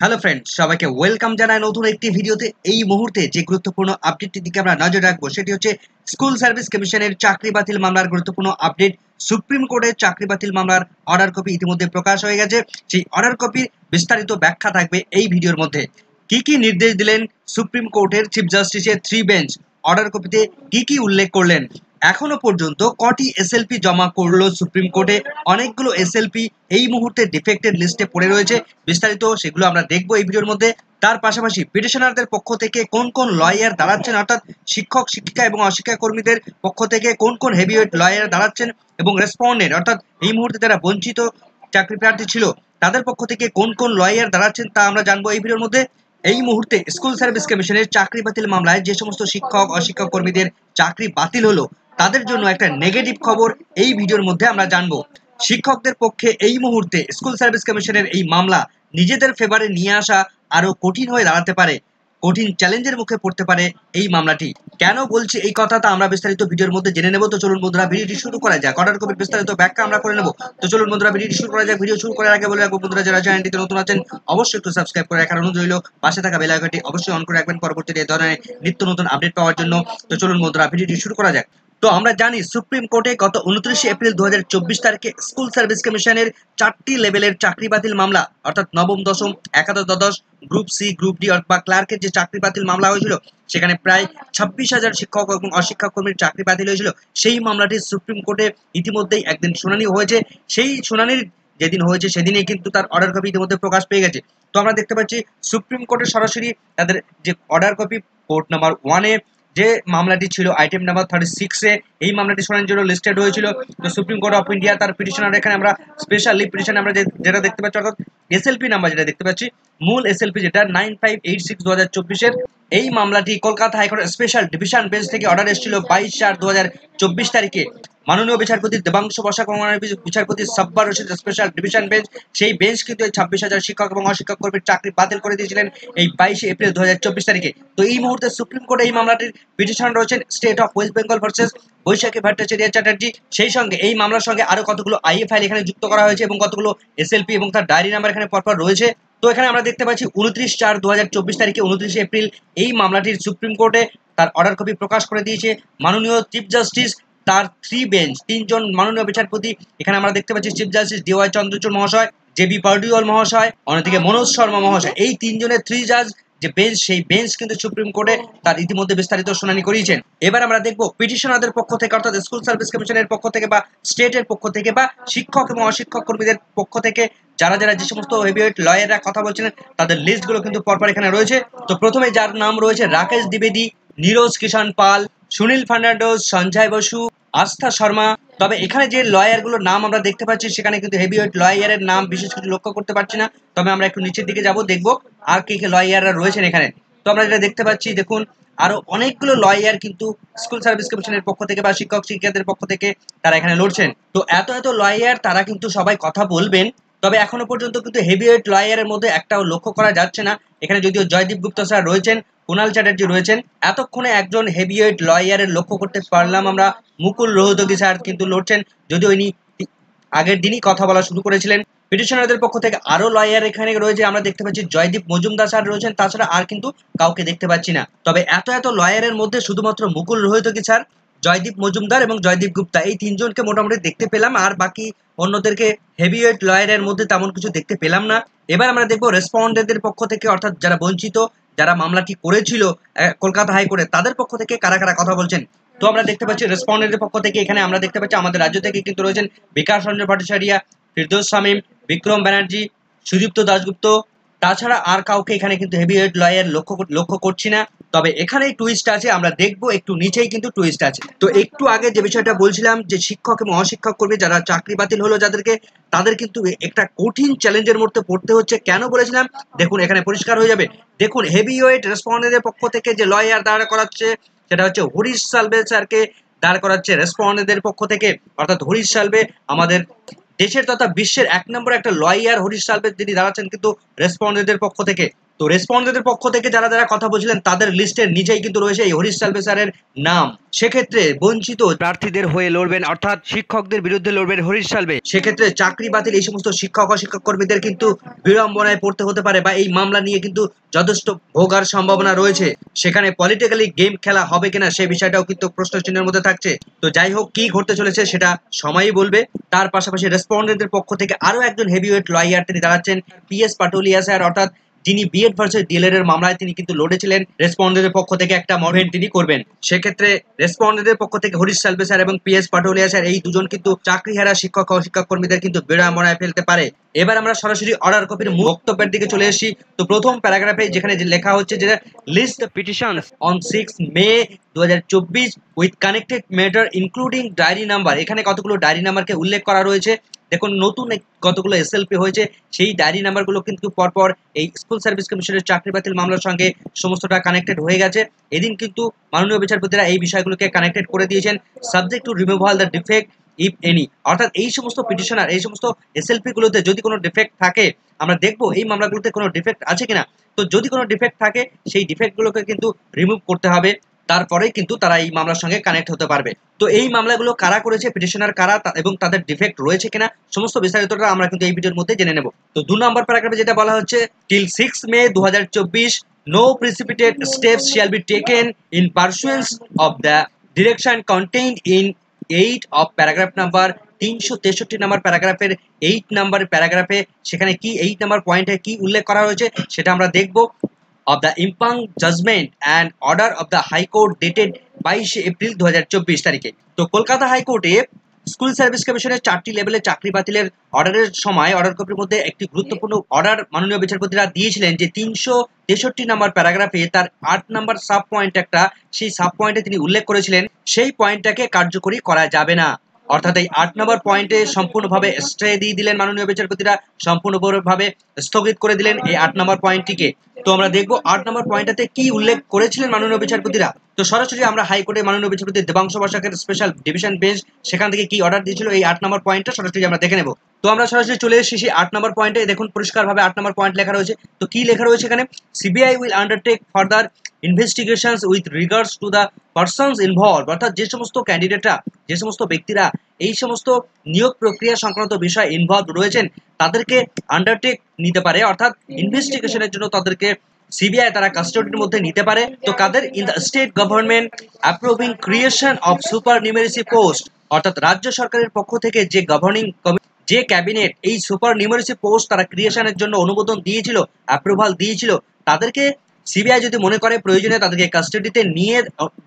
Hello friends, সবাইকে welcome জানাই নতুন একটি ভিডিওতে। এই মুহূর্তে যে গুরুত্বপূর্ণ আপডেটটির দিকে আমরা নজর রাখবো সেটি হচ্ছে স্কুল সার্ভিস কমিশনের চাকরি বাতিল মামলার গুরুত্বপূর্ণ আপডেট। সুপ্রিম কোর্টের চাকরি বাতিল মামলার অর্ডার কপি ইতিমধ্যে প্রকাশ হয়ে গেছে। সেই অর্ডার কপির বিস্তারিত ব্যাখ্যা থাকবে এই ভিডিওর মধ্যে। কি কি নির্দেশ দিলেন সুপ্রিম কোর্টের চিফ জাস্টিসের 3 বেঞ্চ, অর্ডার কপিতে কি কি উল্লেখ করলেন, এখনো পর্যন্ত কটি এসএলপি জমা করলো সুপ্রিম কোর্টে, অনেকগুলো এসএলপি এই মুহূর্তে ডিফেক্টেড লিস্টে পড়ে রয়েছে। বিস্তারিত সেগুলো আমরা দেখবো এই ভিডিওর মধ্যে। তার পাশাপাশি পিটিশনারদের পক্ষ থেকে কোন কোন লয়ার দাঁড়াচ্ছেন, অর্থাৎ শিক্ষক শিক্ষিকা এবং অশিক্ষা কর্মীদের পক্ষ থেকে কোন কোন হেভিওয়েট লয়ার দাঁড়াচ্ছেন, এবং রেসপন্ডেন্ট অর্থাৎ এই মুহূর্তে যারা বঞ্চিত চাকরি প্রার্থী ছিল তাদের পক্ষ থেকে কোন কোন লয়ার দাঁড়াচ্ছেন তা আমরা জানবো এই ভিডিওর মধ্যে। এই মুহূর্তে স্কুল সার্ভিস কমিশনের চাকরি বাতিল মামলায় যে সমস্ত শিক্ষক অশিক্ষক কর্মীদের চাকরি বাতিল হলো তাদের জন্য একটা নেগেটিভ খবর এই ভিডিওর মধ্যে আমরা জানবো। শিক্ষকদের পক্ষে এই মুহূর্তে স্কুল সার্ভিস কমিশনের এই মামলা নিজেদের ফেভারে নিয়ে আসা আরো কঠিন হয়ে দাঁড়াতে পারে, কঠিন চ্যালেঞ্জের মুখে পড়তে পারে এই মামলাটি। কেন বলছি এই কথাটা আমরা বিস্তারিত ভিডিওর মধ্যে জেনে নেব। তো চলুন বন্ধুরা ভিডিওটি শুরু করা যাক, অর্ডার কপির বিস্তারিত ব্যাখ্যা আমরা করে নেব। তো চলুন বন্ধুরা ভিডিওটি শুরু করা যাক। ভিডিও শুরু করার আগে বলে রাখবো বন্ধুরা, যারা চ্যানেলটিতে নতুন আছেন অবশ্যই একটু সাবস্ক্রাইব করে রাখার অনুরোধ রইল। পাশে থাকা বেল আইকনটি অবশ্যই অন করে রাখবেন পরবর্তীতে এই ধরনের নিত্য নতুন আপডেট পাওয়ার জন্য। তো চলুন বন্ধুরা ভিডিওটি শুরু করা যাক। তো আমরা জানি সুপ্রিম কোর্টে গত 29 এপ্রিল 2024 তারিখে স্কুল সার্ভিস কমিশনের 4টি লেভেলের চাকরি বাতিল মামলা, অর্থাৎ নবম দশম একাদশ দ্বাদশ গ্রুপ সি গ্রুপ ডি বা ক্লার্কের যে চাকরি বাতিল মামলা হয়েছিল সেখানে প্রায় 26,000 শিক্ষক এবং অশিক্ষক কর্মীর চাকরি বাতিল হয়েছিল। সেই মামলাটি সুপ্রিম কোর্টে ইতিমধ্যেই একদিন শুনানি হয়েছে। সেই শুনানির যেদিন হয়েছে সেদিনেই কিন্তু তার অর্ডার কপি ইতিমধ্যে প্রকাশ পেয়ে গেছে। তো আমরা দেখতে পাচ্ছি সুপ্রিম কোর্টের সরাসরি তাদের যে অর্ডার কপি কোর্ট নাম্বার 1-এ যে মামলাটি ছিল আইটেম নাম্বার 36-এ এই মামলাটি শুনানির জন্য লিস্টেড হয়েছিল। তো সুপ্রিম কোর্ট অফ ইন্ডিয়া তার পিটিশনার এখানে আমরা স্পেশালি পিটিশন আমরা যেটা দেখতে পাচ্ছি, অর্থাৎ এসএলপি নাম্বার যেটা দেখতে পাচ্ছি, মূল এসএলপি যেটা 9586 2024-এর, এই মামলাটি কলকাতা হাইকোর্টের স্পেশাল ডিভিশন বেঞ্চ থেকে অর্ডার এসেছিল 22/4/2024 তারিখে। মাননীয় বিচারপতি দেবাংশু বসাক এবং বিচারপতি Sabbar Rashid special division bench, সেই বেঞ্চ কিন্তু এই 26,000 শিক্ষক এবং অশিক্ষক কর্মীর চাকরি বাতিল করে দিয়েছিলেন এই 22 এপ্রিল 2024 তারিখে। তো এই মুহূর্তে সুপ্রিম কোর্টে এই মামলাটির পিটিশন রয়েছেন state of West Bengal versus Baishakhi Bhattacharya Chatterjee. সেই সঙ্গে এই মামলার সঙ্গে আরো কতগুলো আইএ ফাইল এখানে যুক্ত করা হয়েছে এবং কতগুলো এসএলপি এবং তার ডায়েরি নাম্বার এখানে পরপর রয়েছে। তো এখানে আমরা দেখতে পাচ্ছি 29/4/2024 তারিখে 29 এপ্রিল এই মামলাটির সুপ্রিম কোর্টে তার অর্ডার কপি প্রকাশ করে দিয়েছে মাননীয় চিফ জাস্টিস। তার 3 বেঞ্চ, 3জন মাননীয় বিচারপতি, এখানে আমরা দেখতে পাচ্ছি চিফ জাস্টিস ডিওয়াই চন্দ্রচূড় মহাশয়, জেবি পার্ডিওয়াল মহাশয়, অন্যদিকে মনোজ শর্মা মহাশয়, এই 3জনের 3 জাজ যে বেঞ্চ, সেই বেঞ্চ কিন্তু সুপ্রিম কোর্টে তার ইতিমধ্যে বিস্তারিত শুনানি করিয়েছেন। এবার আমরা দেখব পিটিশনারদের পক্ষ থেকে, অর্থাৎ স্কুল সার্ভিস কমিশনের পক্ষ থেকে বা স্টেটের পক্ষ থেকে বা শিক্ষক এবং অশিক্ষক কর্মীদের পক্ষ থেকে যারা যারা যে সমস্ত হেভিওয়েট লয়াররা কথা বলছিলেন তাদের লিস্টগুলো কিন্তু পরপর এখানে রয়েছে। তো প্রথমে যার নাম রয়েছে রাকেশ দ্বিবেদী, নীরজ কিষাণ পাল, সুনীল ফার্নান্ডোজ, সঞ্জয় বসু, আস্থা শর্মা। তবে এখানে যে লয়ারগুলোর নাম আমরা দেখতে পাচ্ছি সেখানে কিন্তু হেভিওয়েট লয়ারের নাম বিশেষ কিছু লক্ষ্য করতে পারছি না। তবে আমরা একটু নিচের দিকে যাব, দেখবো আর কে কে লয়াররা রয়েছেন এখানে। তো আমরা যেটা দেখতে পাচ্ছি, দেখুন আরো অনেকগুলো লয়ার কিন্তু স্কুল সার্ভিস কমিশনের পক্ষ থেকে বা শিক্ষক শিক্ষিকাদের পক্ষ থেকে তারা এখানে লড়ছেন। তো এত এত লয়ার, তারা কিন্তু সবাই কথা বলবেন। তবে এখনো পর্যন্ত কিন্তু হেভিওয়েট লয়ারের মধ্যে একটাও লক্ষ্য করা যাচ্ছে না। এখানে যদিও জয়দীপ গুপ্তা স্যার রয়েছেন, কুণাল চ্যাটার্জি রয়েছেন, এতক্ষণে একজন হেভিওয়েট লয়ারের লক্ষ্য করতে পারলাম আমরা, মুকুল রোহতগি স্যার কিন্তু লড়ছেন, যদিও ইনি আগের দিনই কথা বলা শুরু করেছিলেন। পিটিশনারদের পক্ষ থেকে আরো লয়ার এখানে রয়েছে, আমরা দেখতে পাচ্ছি জয়দীপ মজুমদার স্যার রয়েছেন, তাছাড়া আর কিন্তু কাউকে দেখতে পাচ্ছি না। তবে এত এত লয়ারের মধ্যে শুধুমাত্র মুকুল রোহতগি স্যার, জয়দীপ মজুমদার এবং জয়দীপ গুপ্তা, এই 3জনকে মোটামুটি দেখতে পেলাম, আর বাকি অন্যদেরকে হেভিওয়েট লয়ারের মধ্যে তেমন কিছু দেখতে পেলাম না। এবার আমরা দেখবো রেসপন্ডেন্টদের পক্ষ থেকে, অর্থাৎ যারা বঞ্চিত, যারা মামলাটি করেছিল কলকাতা হাইকোর্টে, তাদের পক্ষ থেকে কারা কারা কথা বলছেন। তো আমরা দেখতে পাচ্ছি রেসপন্ডেন্টের পক্ষ থেকে এখানে আমরা দেখতে পাচ্ছি আমাদের রাজ্য থেকে কিন্তু রয়েছেন বিকাশ রঞ্জন ভট্টাচার্য, ফিরদৌস শামীম, বিক্রম ব্যানার্জি, সুদীপ্ত দাশগুপ্ত, তাছাড়া আর কাউকে এখানে কিন্তু হেভিওয়েট লয়ার লক্ষ্য করছি না। তবে এখানে টুইস্ট আছে, আমরা দেখবো একটু নিচেই কিন্তু টুইস্ট আছে। তো একটু আগে যে বিষয়টা বলছিলাম যে শিক্ষক এবং অশিক্ষক কর্মী যারা চাকরি বাতিল হলো যাদেরকে, তাদের কিন্তু একটা কঠিন চ্যালেঞ্জের মধ্যে পড়তে হচ্ছে। কেন বলেছিলাম দেখুন এখানে পরিষ্কার হয়ে যাবে। দেখুন হেভিওয়েট রেসপন্ডেন্টের পক্ষ থেকে যে লয়ার দাঁড় করাচ্ছে সেটা হচ্ছে হরিশ সালভে স্যারকে দাঁড় করাচ্ছে রেসপন্ডেন্টদের পক্ষ থেকে, অর্থাৎ হরিশ সালভে আমাদের দেশের তথা বিশ্বের 1 নম্বর একটা লয়ার হরিশ সালভে, যিনি দাঁড়াচ্ছেন কিন্তু রেসপন্ডেন্টদের পক্ষ থেকে। তো রেসপন্ডেন্টের পক্ষ থেকে যারা যারা কথা বলছিলেন তাদের লিস্টের নিচেই কিন্তু রয়েছে এই হরিশ সালভে স্যারের নাম। সেক্ষেত্রে বঞ্চিত প্রার্থীদের হয়ে লড়বেন, অর্থাৎ শিক্ষকদের বিরুদ্ধে লড়বেন হরিশ সালভে। সেক্ষেত্রে চাকরি বাতিল এই সমস্ত শিক্ষক ও শিক্ষক কর্মীদের কিন্তু বিড়ম্বনায় পড়তে হতে পারে, বা এই মামলা নিয়ে কিন্তু যথেষ্ট ভোগার সম্ভাবনা রয়েছে। সেখানে পলিটিক্যালি গেম খেলা হবে কিনা সেই বিষয়টাও কিন্তু প্রশ্ন চিহ্নের মধ্যে থাকছে। তো যাই হোক, কি ঘটতে চলেছে সেটা সময়ই বলবে। তার পাশাপাশি রেসপন্ডেন্টের পক্ষ থেকে আরো একজন হেভিওয়েট লয়ার তিনি দাঁড়াচ্ছেন, পিএস পাটোলিয়া স্যার, অর্থাৎ যিনি বিএড ভার্সেস ডিএলএড এর মামলায় তিনি কিন্তু লড়েছিলেন। রেসপন্ডেন্টের পক্ষ থেকে একটা মডেল তিনি করবেন। সেক্ষেত্রে রেসপন্ডেন্টের পক্ষ থেকে হরিশ সালভে স্যার এবং পিএস পাটোলিয়া স্যার এই দুজন কিন্তু চাকরিহারা শিক্ষক ও শিক্ষক কর্মীদের কিন্তু বিড়ম্বনায় ফেলতে পারে। এবার আমরা সরাসরি অর্ডার কপির বক্তব্যের দিকে চলে এসেছি। তো প্রথম প্যারাগ্রাফে যেখানে লেখা হচ্ছে যে list the petitions on 6 May 2024 with connected matter including diary number. এখানে কতগুলো ডায়েরি নাম্বারকে উল্লেখ করা রয়েছে। দেখুন, নতুন কতগুলো এসএলপি হয়েছে, সেই ডায়েরি নাম্বারগুলো কিন্তু পরপর এই স্কুল সার্ভিস কমিশনের চাকরি বাতিল মামলার সঙ্গে সমস্তটা কানেক্টেড হয়ে গেছে। এদিন কিন্তু মাননীয় বিচারপতিরা এই বিষয়গুলোকে কানেক্টেড করে দিয়েছেন। Subject to removal the defect if any, অর্থাৎ এই সমস্ত পিটিশনার এই সমস্ত এসএলপি গুলোতে যদি কোনো ডিফেক্ট থাকে, আমরা দেখবো এই মামলাগুলোতে কোনো ডিফেক্ট আছে কিনা। তো যদি কোনো ডিফেক্ট থাকে সেই ডিফেক্টগুলোকে কিন্তু রিমুভ করতে হবে, তারপরেই কিন্তু তারা এই মামলার সঙ্গে কানেক্ট হতে পারবে। তো এই মামলাগুলো কারা করেছে, পিটিশনার কারা এবং তাদের ডিফেক্ট রয়েছে কিনা, সমস্ত বিস্তারিতটা আমরা কিন্তু এই ভিডিওর মধ্যে জেনে নেব। তো 2 নম্বর প্যারাগ্রাফে যেটা বলা হচ্ছে, till 6 May 2024 no precipitate steps shall be taken in pursuance of the direction contained in 8 of paragraph number 363 নম্বর প্যারাগ্রাফের 8 নম্বর প্যারাগ্রাফে সেখানে কি 8 নম্বর পয়েন্টে কি উল্লেখ করা হয়েছে সেটা আমরা দেখব। of the impugned judgment and order of the High Court dated 22 April 2024 তারিখে। তো কলকাতা হাইকোর্টে স্কুল সার্ভিস কমিশনের 4টি লেভেলে চাকরি বাতিলের অর্ডারের সময় অর্ডার কপির মধ্যে একটি গুরুত্বপূর্ণ অর্ডার মাননীয় বিচারপতিরা দিয়েছিলেন যে 363 নম্বর প্যারাগ্রাফে তার 8 নম্বর সাব পয়েন্ট একটা, সেই সাব পয়েন্টে তিনি উল্লেখ করেছিলেন সেই পয়েন্টটাকে কার্যকরী করা যাবে না। অর্থাৎ এই 8 নম্বর পয়েন্টে সম্পূর্ণভাবে স্টে দিয়ে দিলেন মাননীয় বিচারপতিরা, সম্পূর্ণভাবে স্থগিত করে দিলেন এই 8 নম্বর পয়েন্টটিকে। তো আমরা দেখবো 8 নম্বর পয়েন্টটাতে কি উল্লেখ করেছিলেন মাননীয় বিচারপতিরা। তো সরাসরি আমরা হাইকোর্টে মাননীয় বিচারপতি দেবাংশু বসাকের স্পেশাল ডিভিশন বেঞ্চ সেখান থেকে কি অর্ডার দিয়েছিল এই 8 নম্বর পয়েন্টটা সরাসরি আমরা দেখে নেব। তো আমরা সরাসরি চলে এসেছি 8 নম্বর পয়েন্টে। দেখুন পরিষ্কারভাবে 8 নম্বর পয়েন্ট লেখা রয়েছে। তো কি লেখা রয়েছে এখানে, CBI will undertake further investigations with regards to the persons involve, অর্থাৎ যে সমস্ত ক্যান্ডিডেটরা, যে সমস্ত ব্যক্তিরা এই সমস্ত নিয়োগ প্রক্রিয়া সংক্রান্ত বিষয় ইনভলভ রয়েছেন তাদেরকে আন্ডারটেক নিতে পারে, অর্থাৎ ইনভেস্টিগেশনের জন্য তাদেরকে সিবিআই তারা কাস্টডির মধ্যে নিতে পারে। তো কাদের, in the state government approving creation of supernumerary post, অর্থাৎ রাজ্য সরকারের পক্ষ থেকে যে গভর্নিং যে ক্যাবিনেট এই সুপার নিউমেরেসি পোস্ট তারা ক্রিয়েশনের জন্য অনুমোদন দিয়েছিল, অ্যাপ্রুভাল দিয়েছিল, তাদেরকে সিবিআই যদি মনে করে প্রয়োজনে তাদেরকে কাস্টডিতে নিয়ে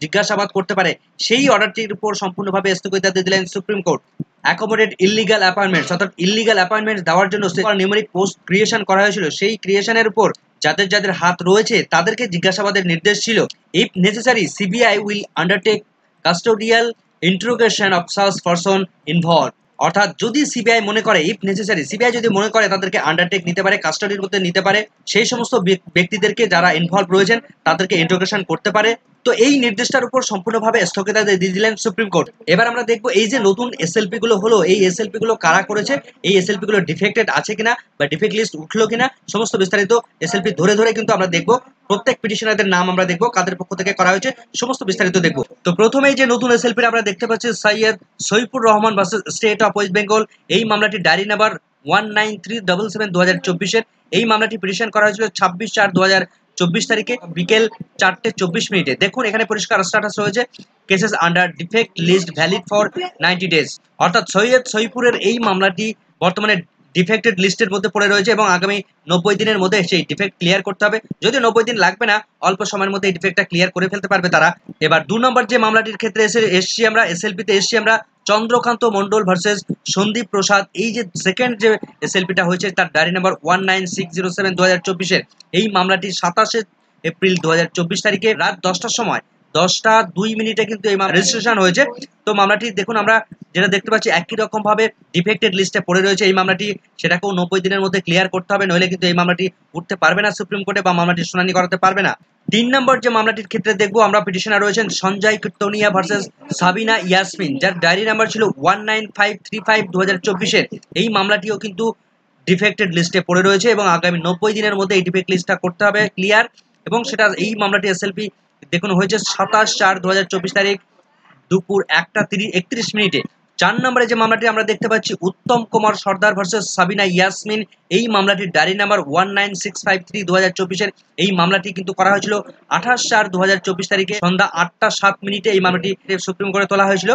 জিজ্ঞাসাবাদ করতে পারে। সেই অর্ডারটির উপর সম্পূর্ণভাবে স্থগিতাদেশ দিলেন supreme court. Accommodate illegal appointments, অর্থাৎ ইললিগাল অ্যাপয়েন্টমেন্ট দেওয়ার জন্য সুপার নিউমেরিক পোস্ট ক্রিয়েশন করা হয়েছিল, সেই ক্রিয়েশনের উপর যাদের যাদের হাত রয়েছে তাদেরকে জিজ্ঞাসাবাদের নির্দেশ ছিল। If necessary CBI will undertake custodial interrogation of such person involve, অর্থাৎ যদি সিবিআই মনে করে, ইফ নেসেসারি সিবিআই যদি মনে করে তাদেরকে আন্ডারটেক নিতে পারে, কাস্টডির মধ্যে নিতে পারে, সেই সমস্ত ব্যক্তিদেরকে যারা ইনভলভ রয়েছেন তাদেরকে ইন্টারোগেশন করতে পারে। তো এই নির্দেশটার উপর সম্পূর্ণভাবে স্থগিতাদেশ দিয়ে দিলেন সুপ্রিম কোর্ট। এবার আমরা দেখবো এই যে নতুন এসএলপি গুলো হলো, এই এসএলপি গুলো কারা করেছে, এই এসএলপি গুলো ডিফেক্টেড আছে কিনা বা ডিফেক্ট লিস্ট উঠলো কিনা, সমস্ত বিস্তারিত এসএলপি ধরে ধরে কিন্তু আমরা দেখবো। প্রত্যেক পিটিশনারদের নাম আমরা দেখবো, কাদের পক্ষ থেকে করা হয়েছে সমস্ত বিস্তারিত দেখবো। তো প্রথমেই যে নতুন এসএলপি আমরা দেখতে পাচ্ছি, Syed Saifur Rahman versus state of West Bengal. এই মামলাটি ডায়েরি নাম্বার 19377 2024 এই মামলাটি পিটিশন করা হয়েছিল 26/4/2024 তারিখে বিকেল 4:24 মিনিটে। দেখুন এখানে পরিষ্কার স্ট্যাটাস রয়েছে, cases under defect list valid for 90 days, অর্থাৎ সৈয়দ সৈফুরের এই মামলাটি বর্তমানে ডিফেক্টেড লিস্টের মধ্যে পড়ে রয়েছে এবং আগামী 90 দিনের মধ্যে সেই ডিফেক্ট ক্লিয়ার করতে হবে। যদি 90 দিন লাগবে না, অল্প সময়ের মধ্যে এই ডিফেক্টটা ক্লিয়ার করে ফেলতে পারবে তারা। এবার 2 নম্বর যে মামলাটির ক্ষেত্রে এসেছি আমরা, এসএলপিতে এসেছি আমরা চন্দ্রকান্ত মন্ডল ভার্সেস সন্দীপ প্রসাদ। এই যে সেকেন্ড যে এসএলপিটা হয়েছে তার ডায়েরি নাম্বার 19607 2024 এই মামলাটি 27 এপ্রিল 2024 তারিখে রাত 10টার সময় 10:02 কিন্তু এই রেজিস্ট্রেশন হয়েছে। তো মামলাটি দেখুন আমরা যেটা দেখতে পাচ্ছি একই রকম ভাবে ডিফেক্টেড লিস্টে পড়ে রয়েছে এই মামলাটি, সেটাকেও 90 দিনের মধ্যে ক্লিয়ার করতে হবে, নইলে কিন্তু এই মামলাটি উঠতে পারবে না সুপ্রিম কোর্টে বা মামলাটি শুনানি করাতে পারবে না। 3 নম্বর যে মামলাটির ক্ষেত্রে দেখবো আমরা, পিটিশনার রয়েছেন সঞ্জয় কীর্তনিয়া ভার্সেস সাবিনা ইয়াসমিন, যার ডায়েরি নাম্বার ছিল 19535 2024। এই মামলাটিও কিন্তু ডিফেক্টেড লিস্টে পড়ে রয়েছে এবং আগামী 90 দিনের মধ্যে এই ডিফেক্ট লিস্টটা করতে হবে ক্লিয়ার। এবং সেটা এই মামলাটি এসএলপি দেখুন হয়েছে 27/4/2024 তারিখ দুপুর 1:31 4 নম্বরে যে মামলাটি আমরা দেখতে পাচ্ছি উত্তম কুমার সর্দার ভার্সেস সাবিনা ইয়াসমিন, এই মামলাটির ডায়েরি নাম্বার 19653/2024 এই মামলাটি কিন্তু করা হয়েছিল 28/4/2024 তারিখে সন্ধ্যা 8:07 এই মামলাটি সুপ্রিম কোর্টে তোলা হয়েছিল।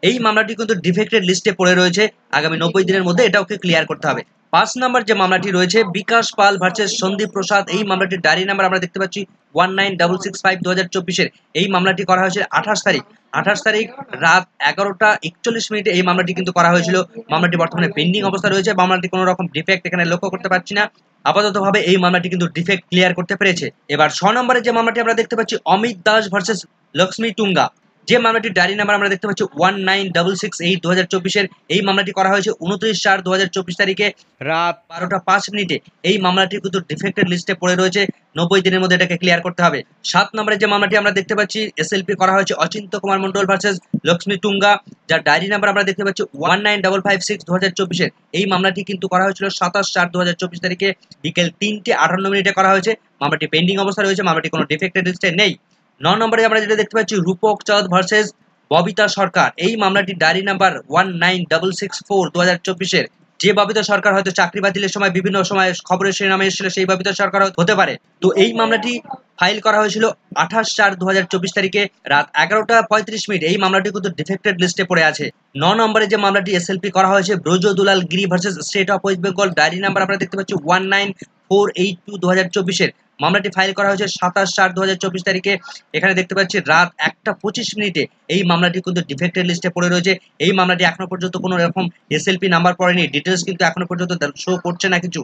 এই মামলাটি কিন্তু ডিফেক্টেড লিস্টে পড়ে রয়েছে, আগামী 90 দিনের মধ্যে এটাকে ক্লিয়ার করতে হবে। 5 নম্বর যে মামলাটি রয়েছে বিকাশ পাল ভার্সেস সন্দীপ প্রসাদ, এই মামলাটির ডায়েরি নাম্বার আমরা দেখতে পাচ্ছি 19665/2024 এই মামলাটি করা হয়েছে 28 তারিখ রাত 11:41 এই মামলাটি কিন্তু করা হয়েছিল। মামলাটি বর্তমানে পেন্ডিং অবস্থা রয়েছে, মামলাটি কোনো রকম ডিফেক্ট এখানে লক্ষ্য করতে পারছি না। আপাততভাবে এই মামলাটি কিন্তু ডিফেক্ট ক্লিয়ার করতে পেরেছে। এবার 6 নম্বরে যে মামলাটি আমরা দেখতে পাচ্ছি অমিত দাস ভার্সেস লক্ষ্মী টুঙ্গা, যে মামলাটির ডায়েরি নাম্বার আমরা দেখতে পাচ্ছি 19668/2024 এই মামলাটি করা হয়েছে 29/4/2024 তারিখে রাত 12:05 এই মামলাটি কিন্তু ডিফেক্টেড লিস্টে পড়ে রয়েছে, 90 দিনের মধ্যে এটাকে ক্লিয়ার করতে হবে। 7 নম্বরে যে মামলাটি আমরা দেখতে পাচ্ছি এসএলপি করা হয়েছে অচিন্ত কুমার মন্ডল ভার্সেস লক্ষ্মী টুঙ্গা, যার ডায়েরি নাম্বার আমরা দেখতে পাচ্ছি 19556/2024 এই মামলাটি কিন্তু করা হয়েছিল 27/4/2024 তারিখে বিকেল 3:58 করা হয়েছে। মামলাটি পেন্ডিং অবস্থা রয়েছে, মামলাটি কোনো ডিফেক্টেড লিস্টে নেই। 9 নম্বরে আমরা যেটা দেখতে পাচ্ছি রূপক চাঁদ ভার্সেস ববিতা সরকার, এই মামলাটি ডায়েরি নাম্বার 19664/2024 যে ববিতা সরকার হয়তো চাকরি বাতিলের সময় বিভিন্ন সময় খবরের শিরোনামে এসেছিল সেই ববিতা সরকার হতে পারে। তো এই মামলাটি ফাইল করা হয়েছিল 28/4/2024 তারিখে রাত 11:35 এই মামলাটি কিন্তু ডিফেক্টেড লিস্টে পড়ে আছে। 9 নম্বরে যে মামলাটি এসএলপি করা হয়েছে Braja Dulal Giri versus state of West Bengal, diary number আমরা দেখতে পাচ্ছি 19482/2024 মামলাটি ফাইল করা হয়েছে 27/4/2024 তারিখে। এখানে দেখতে পাচ্ছি রাত 1:25 এই মামলাটি কিন্তু ডিফেক্টেড লিস্টে পড়ে রয়েছে। এই মামলাটি এখনো পর্যন্ত কোনো রকম এসএলপি নাম্বার পড়েনি, ডিটেলস কিন্তু এখনো পর্যন্ত শো করছে না কিছু।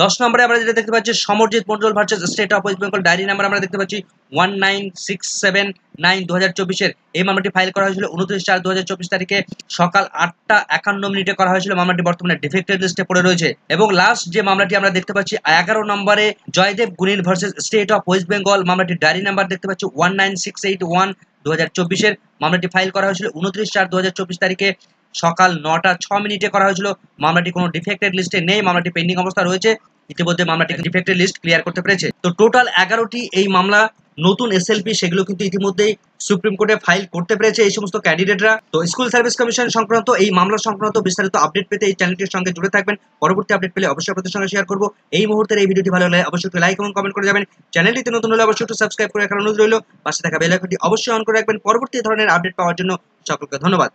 10 নম্বরে আমরা যেটা দেখতে পাচ্ছি Samarjit Mondal versus state of West Bengal, diary number আমরা দেখতে পাচ্ছি 19679/2024 এই মামলাটি ফাইল করা হয়েছিল 29/4/2024 তারিখে সকাল 8:51 করা হয়েছিল। মামলাটি বর্তমানে ডিফেক্টেড লিস্টে পড়ে রয়েছে। এবং লাস্ট যে মামলাটি আমরা দেখতে পাচ্ছি 11 নম্বরে জয়দেব গুনির versus state of West Bengal, মামলাটি ডায়েরি নাম্বার দেখতে পাচ্ছি 19681/2024 মামলাটি ফাইল করা হয়েছিল 29/4/2024 তারিখে সকাল 9:06 করা হয়েছিল। মামলাটি কোনো ডিফেক্টেড লিস্টে নেই, মামলাটি পেন্ডিং অবস্থা রয়েছে। ইতিমধ্যে মামলাটি ডিফেক্টেড লিস্ট ক্লিয়ার করতে পেরেছে। তো টোটাল 11টি এই মামলা নতুন এসএলপি সেগুলো কিন্তু ইতিমধ্যেই সুপ্রিম কোর্টে ফাইল করতে পেরেছে এই সমস্ত ক্যান্ডিডেটরা। তো স্কুল সার্ভিস কমিশন সংক্রান্ত এই মামলা সংক্রান্ত বিস্তারিত আপডেট পেতে এই চ্যানেলটির সঙ্গে জুড়ে থাকবেন। পরবর্তী আপডেট পেলে অবশ্যই আপনাদের সঙ্গে শেয়ার করব। এই মুহূর্তের এই ভিডিওটি ভালো লাগলে অবশ্যই লাইক এবং কমেন্ট করে যাবেন। চ্যানেলটিতে নতুন হলে অবশ্যই একটু সাবস্ক্রাইব করে রাখার অনুরোধ রইল। পাশে থাকা বেল আইকনটি অবশ্যই অন করে রাখবেন পরবর্তী ধরনের আপডেট পাওয়ার জন্য। সকলকে ধন্যবাদ।